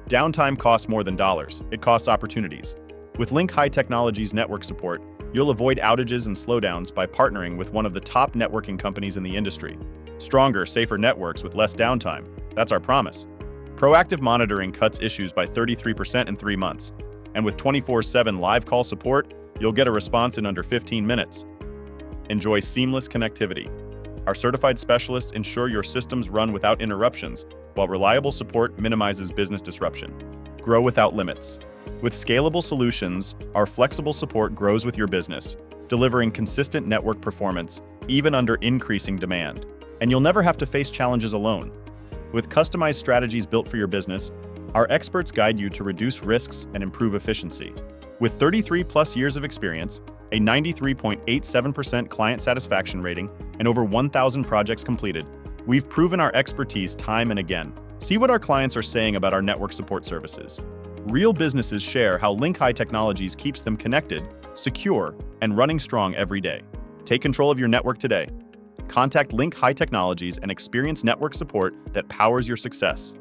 Downtime costs more than dollars, it costs opportunities. With Link High Technologies network support, you'll avoid outages and slowdowns by partnering with one of the top networking companies in the industry. Stronger, safer networks with less downtime. That's our promise. Proactive monitoring cuts issues by 33% in 3 months. And with 24/7 live call support, you'll get a response in under 15 minutes. Enjoy seamless connectivity. Our certified specialists ensure your systems run without interruptions, while reliable support minimizes business disruption. Grow without limits. With scalable solutions, our flexible support grows with your business, delivering consistent network performance, even under increasing demand. And you'll never have to face challenges alone. With customized strategies built for your business, our experts guide you to reduce risks and improve efficiency. With 33+ years of experience, a 93.87% client satisfaction rating, and over 1,000 projects completed, we've proven our expertise time and again. See what our clients are saying about our network support services. Real businesses share how Link High Technologies keeps them connected, secure, and running strong every day. Take control of your network today. Contact Link High Technologies and experience network support that powers your success.